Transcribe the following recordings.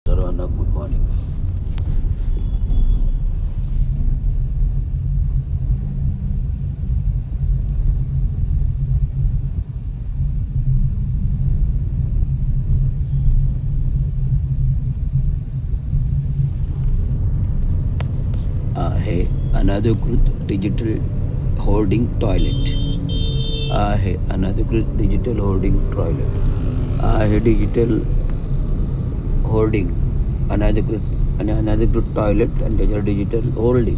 सर्वांना good morning. आहे अनधिकृत डिजिटल होर्डिंग टॉयलेट. आहे अनधिकृत डिजिटल होर्डिंग टॉयलेट. आहे डिजिटल होर्डिंग अनधिकृत आणि अनधिकृत टॉयलेट आणि त्याच्यावर डिजिटल होर्डिंग.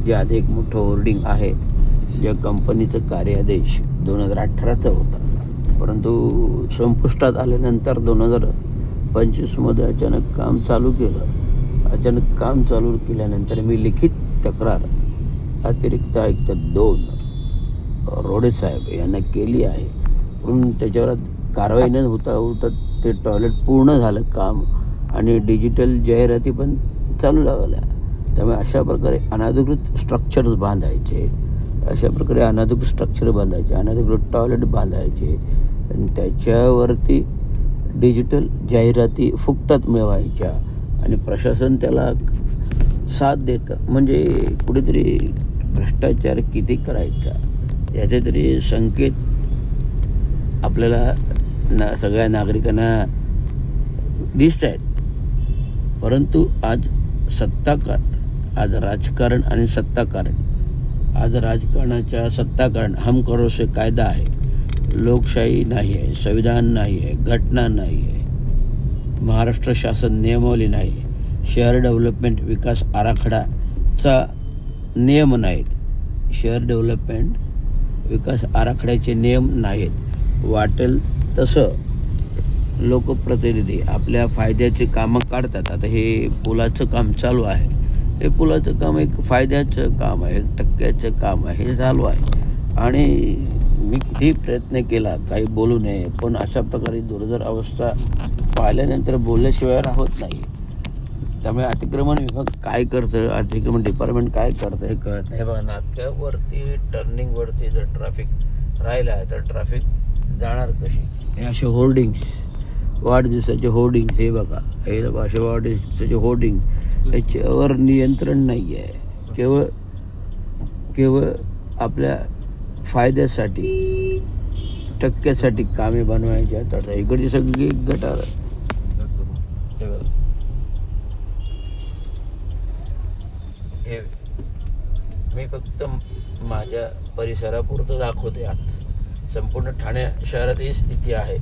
जे आधी एक मोठं होर्डिंग आहे, ज्या कंपनीचं कार्यादेश 2018चा होता, परंतु संपुष्टात आल्यानंतर 2025मध्ये अचानक काम चालू केलं. अचानक काम चालू केल्यानंतर मी लिखित तक्रार अतिरिक्त आयुक्त 2 रोडे साहेब यांना केली आहे. म्हणून त्याच्यावर कारवाई न होता ते टॉयलेट पूर्ण झालं काम आणि डिजिटल जाहिराती पण चालू लावल्या. त्यामुळे अशा प्रकारे अनधिकृत स्ट्रक्चर्स बांधायचे, अनधिकृत टॉयलेट बांधायचे आणि त्याच्यावरती डिजिटल जाहिराती फुकटात मिळवायच्या आणि प्रशासन त्याला साथ देतं. म्हणजे कुठेतरी भ्रष्टाचार किती करायचा याचे तरी संकेत आपल्याला सगळ्या नागरिकांना दिसत आहेत. परंतु आज राजकारण आणि सत्ताकारण, आज राजकारणाच्या सत्ताकारण हम करो से कायदा आहे, लोकशाही नाही आहे, संविधान नाही आहे, घटना नाही आहे, महाराष्ट्र शासन नियमावली नाही, शहर डेव्हलपमेंट विकास आराखडाचा नियम नाहीत, शहर डेव्हलपमेंट विकास आराखड्याचे नियम नाहीत. वाटेल तसं लोकप्रतिनिधी आपल्या फायद्याचे कामं काढतात. आता हे पुलाचं काम चालू आहे, हे पुलाचं काम एक फायद्याचं काम आहे, 1% काम आहे, हे चालू आहे. आणि मी किती प्रयत्न केला काही बोलू नये, पण अशा प्रकारे दुर्धर अवस्था पाहिल्यानंतर बोलल्याशिवाय राहत नाही. त्यामुळे अतिक्रमण विभाग काय करतं, अतिक्रमण डिपार्टमेंट काय करतं हे कळत नाही. बघा, नाक्यावरती टर्निंगवरती जर ट्रॅफिक राहिला आहे तर ट्रॅफिक जाणार कशी. हे असे होर्डिंग्स, वाढदिवसाचे होर्डिंग्स, हे बघा, हे असे वाढदिवसाचे होर्डिंग, याच्यावर नियंत्रण नाही आहे. केवळ आपल्या फायद्यासाठी, टक्क्यासाठी कामे बनवायची आहेत. इकडची सगळी गटार. हे मी फक्त माझ्या परिसरापुरतं दाखवते. आज संपूर्ण ठाणे शहरात ही स्थिती आहे.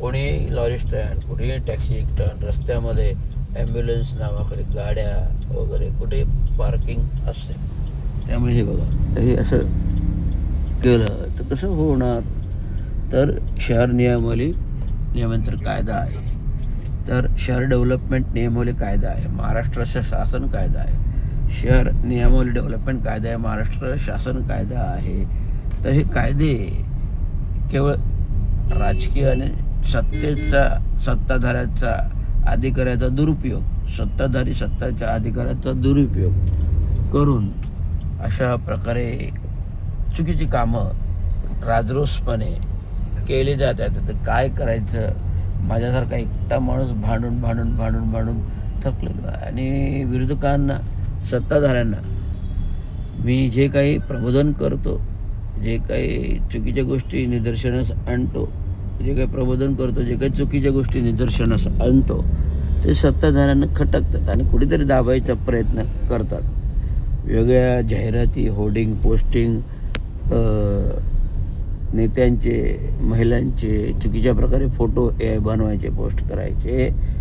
कोणी लॉरी स्टँड, कुठेही टॅक्सी स्टँड, रस्त्यामध्ये ॲम्ब्युलन्स नावाखाली गाड्या वगैरे कुठे पार्किंग असते. त्यामुळे हे बघा, हे असं केलं तर कसं होणार. तर शहर नियमन कायदा आहे, तर शहर डेव्हलपमेंट नियमावली कायदा आहे, महाराष्ट्राचा शासन कायदा आहे. शहर नियमावली डेव्हलपमेंट कायदा आहे, महाराष्ट्र शासन कायदा आहे. तर हे कायदे केवळ राजकीय आणि सत्ताधाऱ्याचा अधिकाराचा दुरुपयोग, सत्ताधारी सत्ताच्या अधिकाराचा दुरुपयोग करून अशा प्रकारे चुकीची कामं राजरोसपणे केली जातात. तर काय करायचं. माझ्यासारखा एकटा माणूस भांडून थकलेलो आहे. आणि विरोधकांना, सत्ताधाऱ्यांना मी जे काही प्रबोधन करतो, जे काही चुकीच्या गोष्टी निदर्शनास आणतो, जे काही प्रबोधन करतो, जे काही चुकीच्या गोष्टी निदर्शनास आणतो, ते सत्ताधाऱ्यांना खटकतात आणि कुठेतरी दाबायचा प्रयत्न करतात. वेगळ्या जाहिराती, होर्डिंग, पोस्टिंग, नेत्यांचे, महिलांचे चुकीच्या प्रकारे फोटो बनवायचे, पोस्ट करायचे.